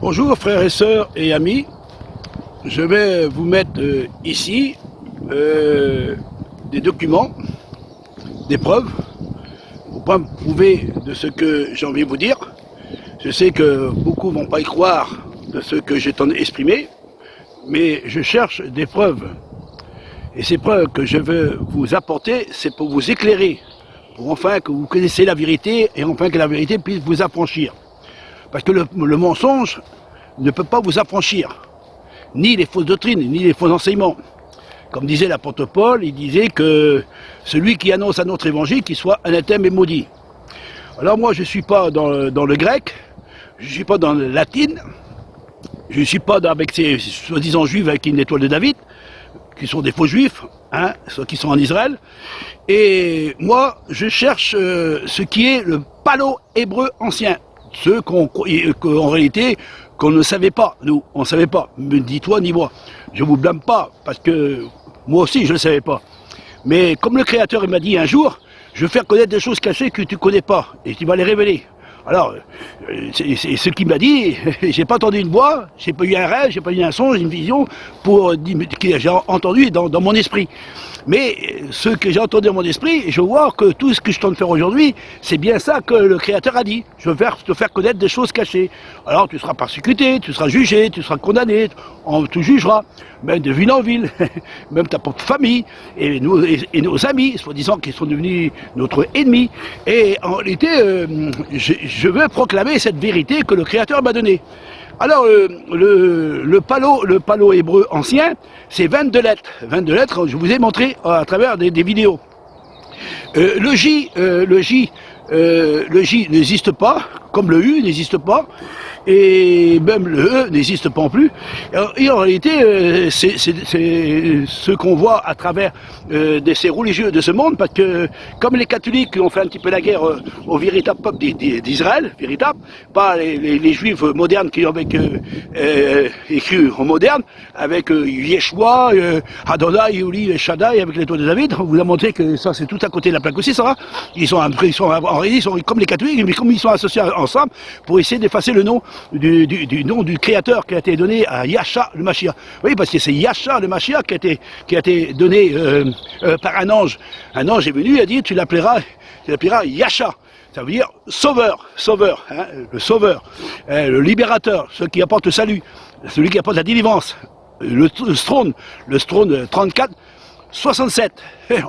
Bonjour frères et sœurs et amis, je vais vous mettre ici des documents, des preuves, pour prouver de ce que j'ai envie de vous dire. Je sais que beaucoup ne vont pas y croire de ce que j'ai exprimé, mais je cherche des preuves. Et ces preuves que je veux vous apporter, c'est pour vous éclairer, pour enfin que vous connaissiez la vérité et enfin que la vérité puisse vous affranchir. Parce que le mensonge ne peut pas vous affranchir, ni les fausses doctrines, ni les faux enseignements. Comme disait l'apôtre Paul, il disait que celui qui annonce à notre évangile, qu'il soit anathème et maudit. Alors moi je ne suis pas dans le grec, je ne suis pas dans le latin, je ne suis pas avec ces soi-disant juifs avec une étoile de David, qui sont des faux juifs, hein, ceux qui sont en Israël. Et moi je cherche ce qui est le palo-hébreu ancien. Ceux qu'en réalité, qu'on ne savait pas, nous, on ne savait pas, ni toi ni moi. Je ne vous blâme pas, parce que moi aussi je ne le savais pas. Mais comme le Créateur il m'a dit un jour, je vais faire connaître des choses cachées que tu ne connais pas, et tu vas les révéler. Alors, c'est ce qu'il m'a dit, j'ai pas entendu une voix, j'ai pas eu un rêve, j'ai pas eu un songe, une vision, que j'ai entendu dans mon esprit. Mais ce que j'ai entendu dans mon esprit, je vois que tout ce que je tente de faire aujourd'hui, c'est bien ça que le Créateur a dit. Je veux te faire connaître des choses cachées. Alors tu seras persécuté, tu seras jugé, tu seras condamné, on te jugera, même de ville en ville, même ta propre famille, et nos amis, soi-disant qu'ils sont devenus notre ennemi. Et en réalité, je veux proclamer cette vérité que le Créateur m'a donnée. Alors, le palo hébreu ancien, c'est 22 lettres. 22 lettres, je vous ai montré à travers des vidéos. Le J n'existe pas, comme le U n'existe pas, et même le E n'existe pas non plus. Et en réalité, c'est ce qu'on voit à travers ces religieux de ce monde, parce que comme les catholiques ont fait un petit peu la guerre au véritable peuple d'Israël, véritable, pas les juifs modernes qui ont écrit en moderne, avec Yeshua, Adonai, Yuli, Shaddai, avec l'étoile de David. On vous a montré que ça c'est tout à côté de la plaque aussi, ça va. Ils sont comme les catholiques, mais comme ils sont associés ensemble pour essayer d'effacer le nom du nom du Créateur qui a été donné à Yahshua le Mashiach. Oui, parce que c'est Yahshua le Mashiach qui a été donné par un ange. Un ange est venu et a dit tu l'appelleras Yahshua. Ça veut dire sauveur, hein, le sauveur, le libérateur, celui qui apporte le salut, celui qui apporte la délivrance. Le trône 34, 67.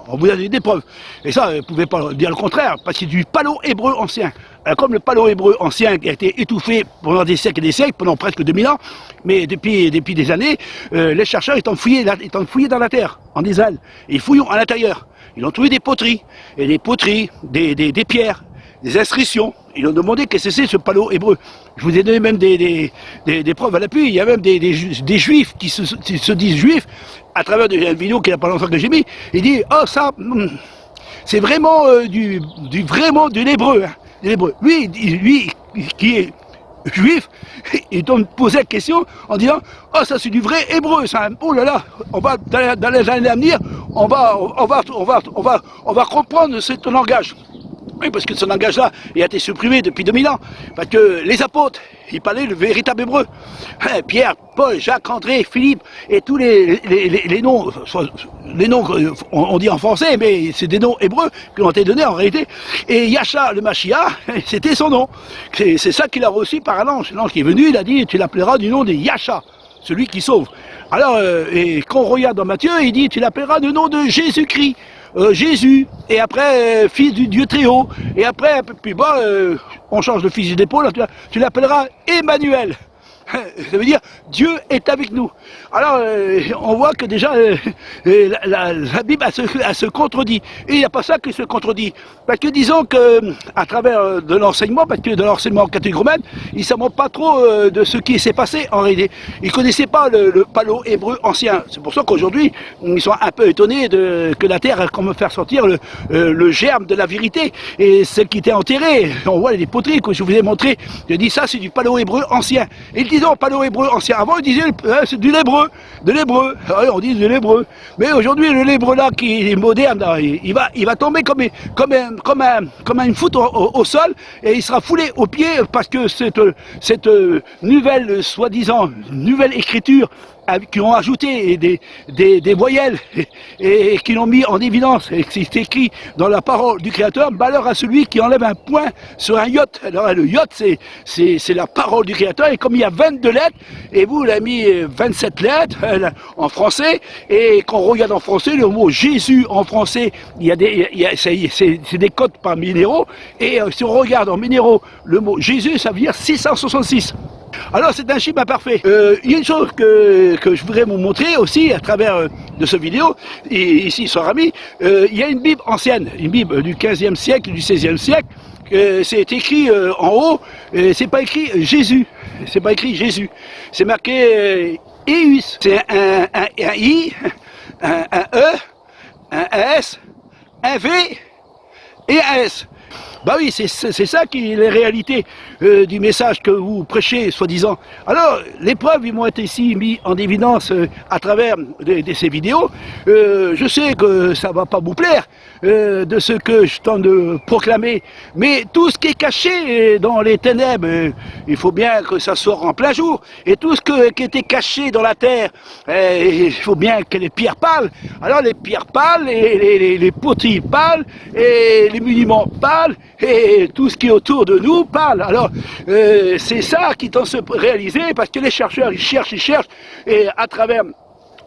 On vous a donné des preuves. Et ça, vous ne pouvez pas dire le contraire, parce que c'est du palo-hébreu ancien. Alors, comme le palo-hébreu ancien qui a été étouffé pendant des siècles et des siècles, pendant presque 2000 ans, mais depuis des années, les chercheurs étant fouillés dans la terre, en Israël. Et ils fouillent à l'intérieur. Ils ont trouvé des poteries, et des pierres, des inscriptions. Ils ont demandé qu'est-ce que c'est ce palo-hébreu. Je vous ai donné même des preuves à l'appui. Il y a même des juifs qui se disent juifs, à travers une vidéo qu'il n'y a pas longtemps que j'ai mis. Il dit, oh ça, c'est vraiment de l'hébreu. Hein, de l'hébreux. Lui, qui est juif, il doit me poser la question en disant, oh ça c'est du vrai hébreu, ça. Oh là là, on va dans les années à venir, on va comprendre ce langage. Oui, parce que ce langage-là, il a été supprimé depuis 2000 ans. Parce que les apôtres, ils parlaient le véritable hébreu. Pierre, Paul, Jacques, André, Philippe, et tous les noms, on dit en français, mais c'est des noms hébreux qui ont été donnés en réalité. Et Yahshua le Mashiach, c'était son nom. C'est ça qu'il a reçu par un ange. L'ange qui est venu, il a dit, tu l'appelleras du nom de Yahshua, celui qui sauve. Alors, et quand on regarde dans Matthieu, il dit, tu l'appelleras du nom de Jésus-Christ. Jésus, et après fils du Dieu très haut, et après un peu plus bas, on change de fusil d'épaule, tu l'appelleras Emmanuel. Ça veut dire Dieu est avec nous. Alors on voit que déjà la Bible elle se contredit. Et il n'y a pas ça qui se contredit. Parce que disons que à travers de l'enseignement, parce que de l'enseignement catholique romain, ils ne savent pas trop de ce qui s'est passé en réalité. Ils ne connaissaient pas le palo-hébreu ancien. C'est pour ça qu'aujourd'hui, ils sont un peu étonnés que la terre comme faire sortir le germe de la vérité. Et ce qui était enterré, on voit les poteries que je vous ai montré. Je dis ça c'est du palo-hébreu ancien. Et il dit soi-disant paléo-hébreu ancien. Avant, ils disaient c'est de l'hébreu. Ouais, on dit de l'hébreu. Mais aujourd'hui, le hébreu là qui est moderne, là, il va tomber comme une foudre au sol et il sera foulé aux pieds parce que cette nouvelle, soi-disant, nouvelle écriture qui ont ajouté des voyelles et qui l'ont mis en évidence, et c'est écrit dans la parole du Créateur, malheur à celui qui enlève un point sur un yacht. Alors le yacht, c'est la parole du Créateur, et comme il y a 22 lettres, et vous l'avez mis 27 lettres en français, et quand on regarde en français, le mot Jésus en français, c'est des codes par minéraux, et si on regarde en minéraux, le mot Jésus, ça veut dire 666. Alors c'est un chiffre imparfait. Il y a une chose que je voudrais vous montrer aussi à travers de cette vidéo, et ici sur Ami, il y a une Bible ancienne, une Bible du 15e siècle, du 16e siècle, c'est écrit en haut, c'est pas écrit Jésus, c'est pas écrit Jésus, c'est marqué Eus, c'est un I, un E, un S, un V et un S. Bah oui, c'est ça qui est la réalité du message que vous prêchez, soi-disant. Alors, les preuves, ils vont être ici mis en évidence à travers de ces vidéos. Je sais que ça va pas vous plaire de ce que je tente de proclamer, mais tout ce qui est caché dans les ténèbres, il faut bien que ça sorte en plein jour. Et tout ce qui était caché dans la terre, il faut bien que les pierres parlent. Alors les pierres parlent, les poteries parlent, et les monuments parlent, et tout ce qui est autour de nous parle. Alors c'est ça qui tend à se réaliser, parce que les chercheurs ils cherchent, et à travers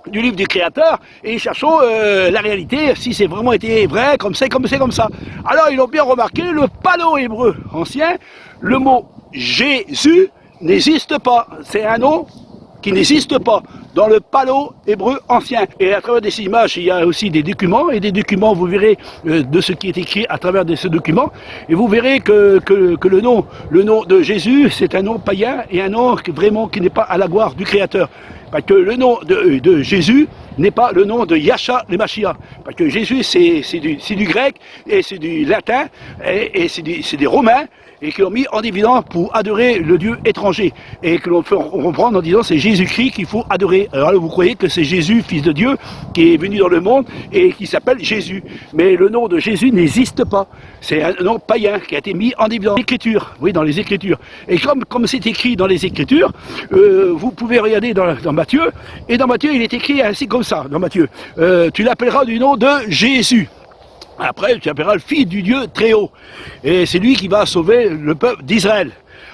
du livre du Créateur, et ils cherchent la réalité, si c'est vraiment été vrai, comme c'est comme ça. Alors ils ont bien remarqué, le paléo-hébreu ancien, le mot Jésus n'existe pas. C'est un nom qui n'existe pas dans le paléo-hébreu ancien. Et à travers ces images, il y a aussi des documents, et des documents, vous verrez de ce qui est écrit à travers de ces documents, et vous verrez que le nom de Jésus, c'est un nom païen, et un nom vraiment qui n'est pas à la gloire du Créateur. Parce que le nom de Jésus n'est pas le nom de Yahshua le Mashiach. Parce que Jésus, c'est du grec, et c'est du latin, et c'est des romains, et qui l'ont mis en évidence pour adorer le Dieu étranger, et que l'on peut comprendre en disant c'est Jésus-Christ qu'il faut adorer. Alors vous croyez que c'est Jésus, fils de Dieu, qui est venu dans le monde et qui s'appelle Jésus. Mais le nom de Jésus n'existe pas. C'est un nom païen qui a été mis en évidence dans l'Écriture. Oui, dans les Écritures. Et comme c'est écrit dans les Écritures, vous pouvez regarder dans Matthieu, et dans Matthieu il est écrit ainsi comme ça, dans Matthieu. Tu l'appelleras du nom de Jésus. Après, tu appelleras le Fils du Dieu très haut. Et c'est lui qui va sauver le peuple d'Israël.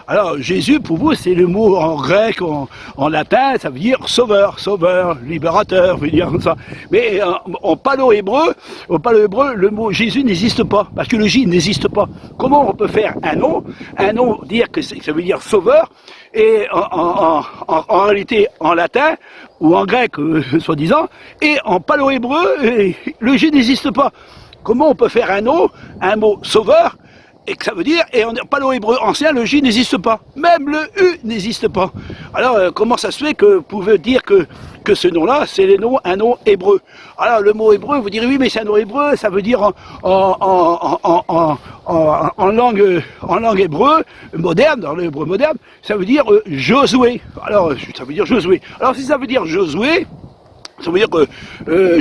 Alors, Jésus, pour vous, c'est le mot en grec, en latin, ça veut dire sauveur, libérateur, veut dire comme ça. Mais en paléo-hébreu, le mot Jésus n'existe pas, parce que le J n'existe pas. Comment on peut faire un nom, dire que ça veut dire sauveur, et en réalité, en latin, ou en grec, soi-disant, et en paléo-hébreu, le J n'existe pas. Comment on peut faire un mot sauveur, et que ça veut dire, et en paléo-hébreu ancien, le J n'existe pas. Même le U n'existe pas. Alors, comment ça se fait que vous pouvez dire que ce nom-là, c'est un nom hébreu? Alors, le mot hébreu, vous direz, oui, mais c'est un nom hébreu, ça veut dire en langue hébreu moderne, dans l'hébreu moderne, ça veut dire Josué. Alors, ça veut dire Josué. Alors, si ça veut dire Josué, ça veut dire que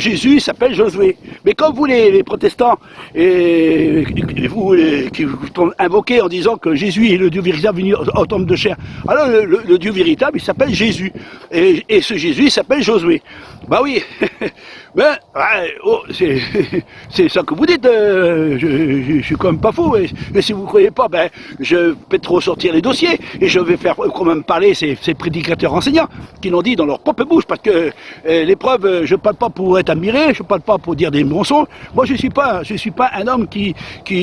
Jésus s'appelle Josué. Mais comme vous les protestants, et vous qui vous invoquez en disant que Jésus est le Dieu véritable venu en tombe de chair, alors le Dieu véritable il s'appelle Jésus. Et ce Jésus il s'appelle Josué. Bah oui, ben, c'est ça que vous dites, je suis quand même pas fou, et si vous ne croyez pas, ben, je vais peut-être ressortir les dossiers, et je vais faire quand même parler ces prédicateurs enseignants, qui l'ont dit dans leur propre bouche, parce que les preuves, je ne parle pas pour être admiré, je ne parle pas pour dire des mensonges, moi je ne suis pas un homme qui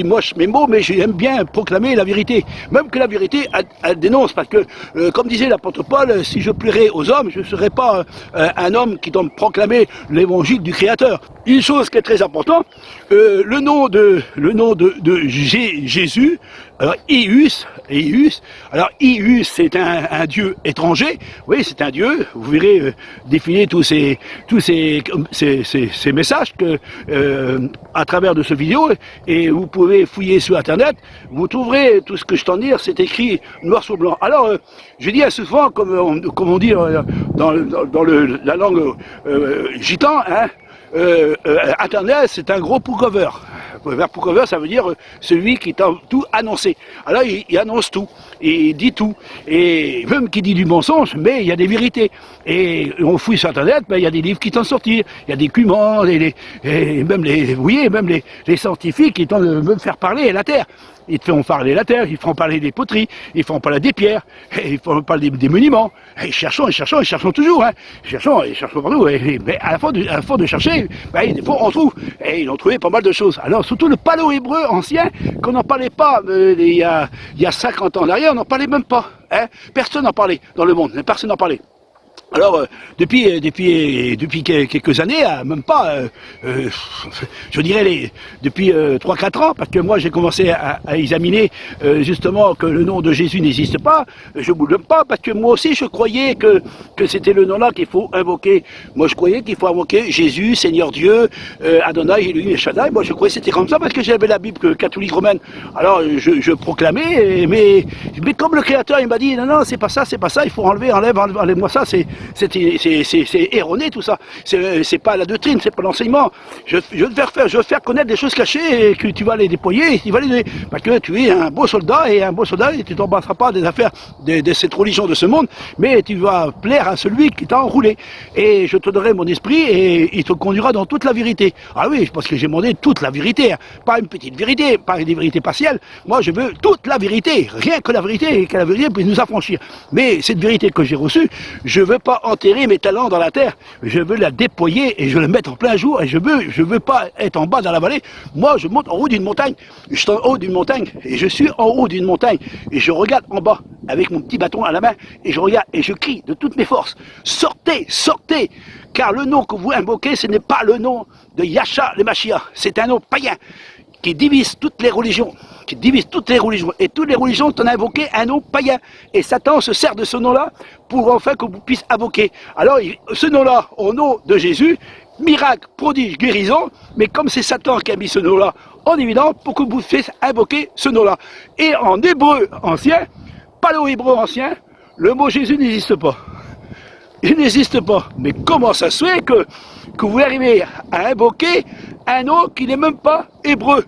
moche mes mots, mais j'aime bien proclamer la vérité, même que la vérité, elle dénonce, parce que, comme disait l'apôtre Paul, si je plairais aux hommes, je ne serais pas un homme qui doit proclamer l'évangile du Créateur. une chose qui est très importante, le nom de Jésus, alors Ius, alors Ius c'est un dieu étranger, oui c'est un dieu, vous verrez défiler tous ces messages que, à travers de ce vidéo, et vous pouvez fouiller sur internet, vous trouverez tout ce que je t'en dire, c'est écrit noir sur blanc. Alors je dis souvent, comme on dit dans la langue gitan, hein, Internet, c'est un gros pull-cover. Vers pull-cover, ça veut dire celui qui t'a tout annoncé. Alors, il annonce tout, il dit tout, et même qui dit du mensonge, mais il y a des vérités. Et on fouille sur Internet, ben, il y a des livres qui t'en sortir, il y a des documents, et même vous voyez, même les scientifiques qui tentent de me faire parler la Terre. Ils te font parler la terre, ils font parler des poteries, ils font parler des pierres, ils font parler des monuments. Et cherchons toujours, hein. Cherchons partout. Mais à la fin de chercher, ben, des fois on trouve. Et ils ont trouvé pas mal de choses. Alors surtout le paléo-hébreu ancien, qu'on n'en parlait pas il y a 50 ans en arrière, on n'en parlait même pas. Hein. Personne n'en parlait dans le monde, personne n'en parlait. Alors, depuis quelques années, même pas, je dirais depuis 3-4 ans, parce que moi j'ai commencé à examiner justement que le nom de Jésus n'existe pas, je ne vous le donne pas, parce que moi aussi je croyais que c'était le nom-là qu'il faut invoquer. Moi je croyais qu'il faut invoquer Jésus, Seigneur Dieu, Adonai, Elohim et Shaddai. Moi je croyais que c'était comme ça, parce que j'avais la Bible catholique romaine. Alors je proclamais, mais comme le Créateur il m'a dit, non, c'est pas ça, il faut enlève-moi ça, c'est erroné tout ça. C'est pas la doctrine, c'est pas l'enseignement. Je veux faire connaître des choses cachées et que tu vas les déployer, tu vas les donner. Parce que tu es un beau soldat et tu t'embrasseras pas des affaires de cette religion de ce monde, mais tu vas plaire à celui qui t'a enroulé. Et je te donnerai mon esprit et il te conduira dans toute la vérité. Ah oui, parce que j'ai demandé toute la vérité, hein. Pas une petite vérité, pas des vérités partielles. Moi je veux toute la vérité, rien que la vérité, et que la vérité puisse nous affranchir. Mais cette vérité que j'ai reçue, je veux pas enterrer mes talents dans la terre, je veux la déployer et je veux la mettre en plein jour et je veux pas être en bas dans la vallée. Moi je monte en haut d'une montagne, je suis en haut d'une montagne et je suis en haut d'une montagne et je regarde en bas avec mon petit bâton à la main et je regarde et je crie de toutes mes forces, sortez, sortez, car le nom que vous invoquez ce n'est pas le nom de Yahshua le Mashiach, c'est un nom païen qui divise toutes les religions, et toutes les religions ont invoqué un nom païen, et Satan se sert de ce nom-là pour enfin que vous puissiez invoquer. Alors ce nom-là, au nom de Jésus, miracle, prodige, guérison, mais comme c'est Satan qui a mis ce nom-là en évidence pour que vous puissiez invoquer ce nom-là. Et en hébreu ancien, paléo-hébreu ancien, le mot Jésus n'existe pas. Il n'existe pas. Mais comment ça se fait que vous arrivez à invoquer un nom qui n'est même pas hébreu?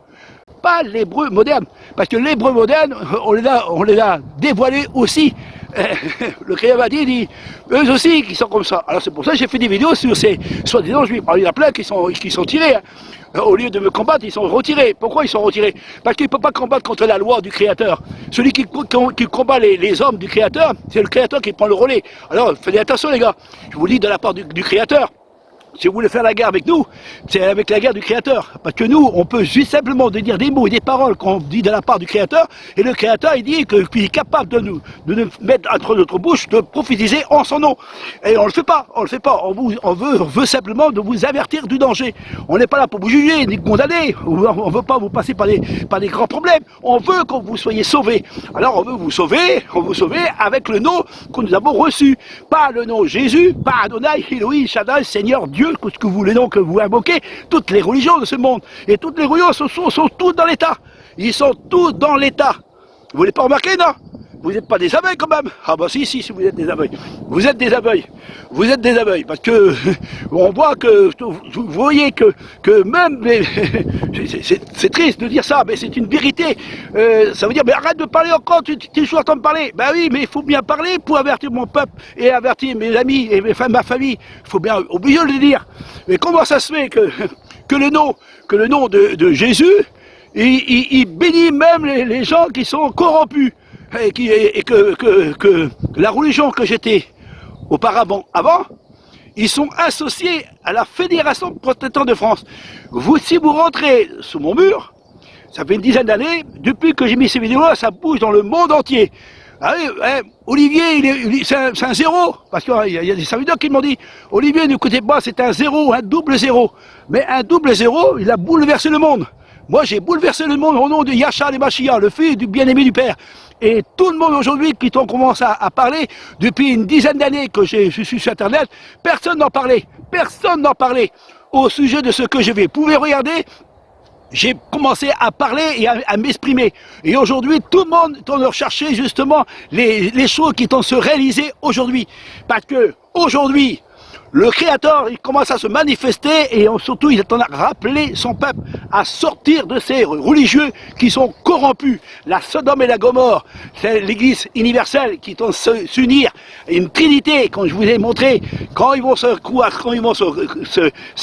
Pas l'hébreu moderne. Parce que l'hébreu moderne, on les a dévoilés aussi. Le Créateur dit, eux aussi qui sont comme ça. Alors c'est pour ça que j'ai fait des vidéos sur ces soi-disant juifs. Alors il y en a plein qui sont tirés. Hein. Au lieu de me combattre, ils sont retirés. Pourquoi ils sont retirés? Parce qu'il ne peut pas combattre contre la loi du Créateur. Celui qui combat les hommes du Créateur, c'est le Créateur qui prend le relais. Alors faites attention les gars, je vous le dis de la part du Créateur. Si vous voulez faire la guerre avec nous, c'est avec la guerre du Créateur. Parce que nous, on peut juste simplement dire des mots et des paroles qu'on dit de la part du Créateur, et le Créateur, il dit qu'il est capable de nous mettre entre notre bouche, de prophétiser en son nom. Et on le fait pas. On veut simplement de vous avertir du danger. On n'est pas là pour vous juger, ni condamner. On veut pas vous passer par des grands problèmes. On veut que vous soyez sauvés. Alors on veut vous sauver avec le nom que nous avons reçu. Pas le nom Jésus, pas Adonai, Elohim, Shaddai, Seigneur, Dieu, ce que vous, les noms que vous invoquez, toutes les religions de ce monde. Et toutes les religions sont toutes dans l'état. Ils sont tous dans l'état. Vous ne l'avez pas remarqué, non? Vous n'êtes pas des aveugles quand même? Ah bah si, vous êtes des aveugles. Vous êtes des aveugles. Parce que on voit que, vous voyez que même, c'est triste de dire ça, mais c'est une vérité. Ça veut dire, mais arrête de parler encore, tu es toujours en train de parler. Ben oui, mais il faut bien parler pour avertir mon peuple et avertir mes amis et ma famille. Il faut bien oublier de le dire. Mais comment ça se fait que le nom de Jésus, il bénit même les gens qui sont corrompus? Et que la religion que j'étais auparavant, ils sont associés à la Fédération protestante de France. Si vous rentrez sous mon mur, ça fait une dizaine d'années, depuis que j'ai mis ces vidéos-là, ça bouge dans le monde entier. Ah oui, Olivier, c'est un zéro, parce qu'il y a des serviteurs qui m'ont dit, Olivier, n'écoutez pas, c'est un zéro, un double zéro. Mais un double zéro, il a bouleversé le monde. Moi, j'ai bouleversé le monde au nom de Yahshua le Mashiach, le fils du bien-aimé du Père. Et tout le monde aujourd'hui qui ont commencé à parler, depuis une dizaine d'années que je suis sur Internet, personne n'en parlait. Personne n'en parlait au sujet de ce que je vais. Vous pouvez regarder, j'ai commencé à parler et à m'exprimer. Et aujourd'hui, tout le monde est en train de rechercher justement les choses qui vont se réaliser aujourd'hui. Parce que aujourd'hui, le Créateur, il commence à se manifester et surtout, il est en train de rappeler son peuple à sortir de ces religieux qui sont corrompus. La Sodome et la Gomorre, c'est l'Église universelle qui vont s'unir. Une trinité, comme je vous ai montré, quand ils vont se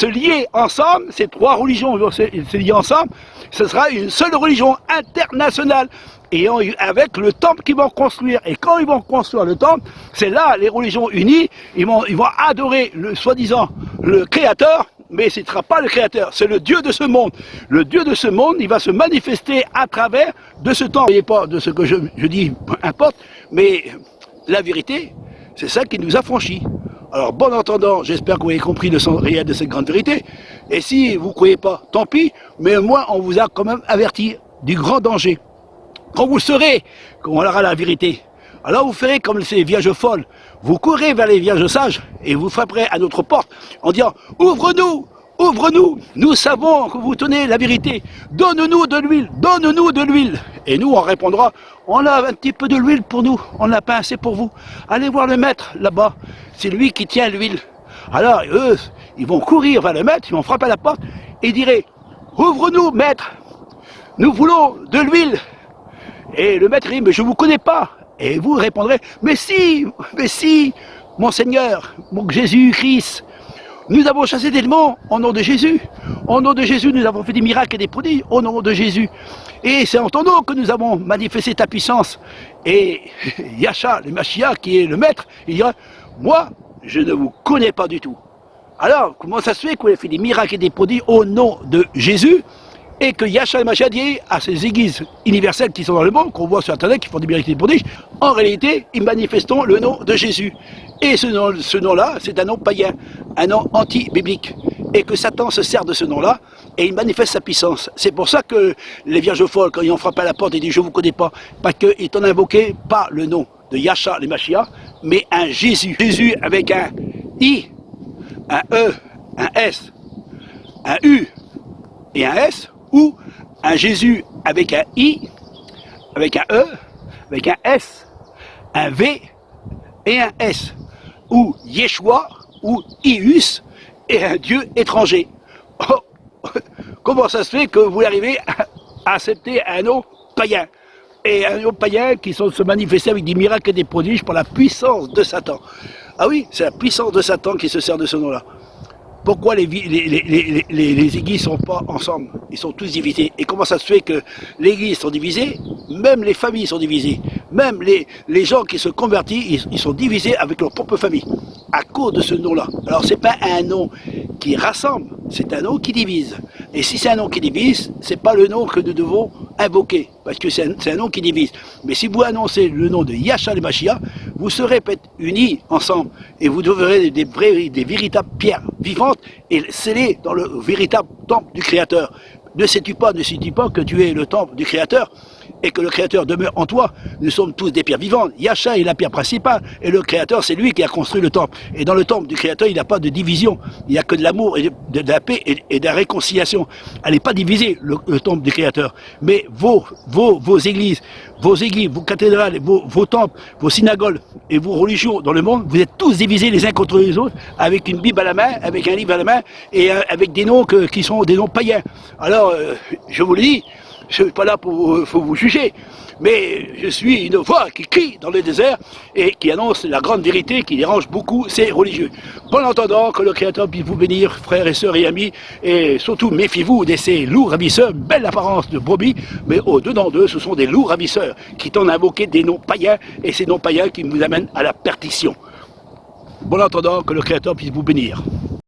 lier ensemble, ces trois religions vont se lier ensemble, ce sera une seule religion internationale. Et avec le temple qu'ils vont construire. Et quand ils vont construire le temple, c'est là les religions unies, ils vont adorer le soi-disant le Créateur, mais ce ne sera pas le Créateur, c'est le Dieu de ce monde. Le Dieu de ce monde, il va se manifester à travers de ce temple. N'oubliez pas de ce que je dis, peu importe, mais la vérité, c'est ça qui nous affranchit. Alors, bon entendant, j'espère que vous avez compris le sens réel de cette grande vérité. Et si vous ne croyez pas, tant pis, mais au moins on vous a quand même averti du grand danger. Quand vous saurez qu'on aura la vérité, alors vous ferez comme ces vierges folles. Vous courez vers les vierges sages et vous frapperez à notre porte en disant « Ouvre-nous, ouvre-nous, nous savons que vous tenez la vérité. Donne-nous de l'huile, donne-nous de l'huile. » Et nous, on répondra « On a un petit peu de l'huile pour nous, on n'a pas assez pour vous. Allez voir le maître là-bas, c'est lui qui tient l'huile. » Alors eux, ils vont courir vers le maître, ils vont frapper à la porte et diraient « Ouvre-nous, maître, nous voulons de l'huile. » Et le maître dit, mais je ne vous connais pas. Et vous répondrez, mais si, mon Seigneur, mon Jésus-Christ, nous avons chassé des démons au nom de Jésus. Au nom de Jésus, nous avons fait des miracles et des prodiges au nom de Jésus. Et c'est en ton nom que nous avons manifesté ta puissance. Et Yahshua, le Mashiach, qui est le maître, il dira, moi, je ne vous connais pas du tout. Alors, comment ça se fait qu'on ait fait des miracles et des prodiges au nom de Jésus ? Et que Yahshua le Mashiach dit à ces églises universelles qui sont dans le monde, qu'on voit sur Internet, qui font des miracles et des prodiges, en réalité, ils manifestent le nom de Jésus. Et ce nom-là, c'est un nom païen, un nom anti-biblique. Et que Satan se sert de ce nom-là, et il manifeste sa puissance. C'est pour ça que les vierges folles, quand ils ont frappé à la porte, ils disent « Je ne vous connais pas », parce qu'ils t'ont invoqué pas le nom de Yahshua le Mashiach, mais un Jésus. Jésus avec un I, un E, un S, un U et un S, ou un Jésus avec un I, avec un E, avec un S, un V et un S, ou Yeshua, ou Ius, et un Dieu étranger. Oh, comment ça se fait que vous arrivez à accepter un nom païen? Et un nom païen qui sont se manifester avec des miracles et des prodiges par la puissance de Satan. Ah oui, c'est la puissance de Satan qui se sert de ce nom-là. Pourquoi les églises ne sont pas ensemble? Ils sont tous divisés. Et comment ça se fait que les églises sont divisées? Même les familles sont divisées. Même les gens qui se convertissent, ils sont divisés avec leur propre famille. À cause de ce nom-là. Alors c'est pas un nom qui rassemble, c'est un nom qui divise. Et si c'est un nom qui divise, c'est pas le nom que nous devons invoquer. Parce que c'est un nom qui divise. Mais si vous annoncez le nom de Yahshua le Mashiach, vous serez peut-être unis ensemble. Et vous devrez des véritables pierres vivantes et scellées dans le véritable temple du Créateur. Ne sais-tu pas que tu es le temple du Créateur et que le Créateur demeure en toi? Nous sommes tous des pierres vivantes. Yahshua est la pierre principale et le Créateur, c'est lui qui a construit le temple. Et dans le temple du Créateur, il n'y a pas de division. Il n'y a que de l'amour et de la paix et de la réconciliation. Elle n'est pas divisée, le temple du Créateur. Mais vos églises, vos cathédrales, vos temples, vos synagogues et vos religions dans le monde, vous êtes tous divisés les uns contre les autres, avec une Bible à la main, avec un livre à la main, et avec des noms qui sont des noms païens. Alors, je vous le dis, je ne suis pas là pour vous juger, mais je suis une voix qui crie dans le désert et qui annonce la grande vérité qui dérange beaucoup ces religieux. Bon entendant, que le Créateur puisse vous bénir, frères et sœurs et amis, et surtout méfiez-vous de ces loups ravisseurs, belle apparence de brebis, mais au-dedans d'eux, ce sont des loups ravisseurs qui t'ont invoqué des noms païens, et ces noms païens qui nous amènent à la perdition. Bon entendant, que le Créateur puisse vous bénir.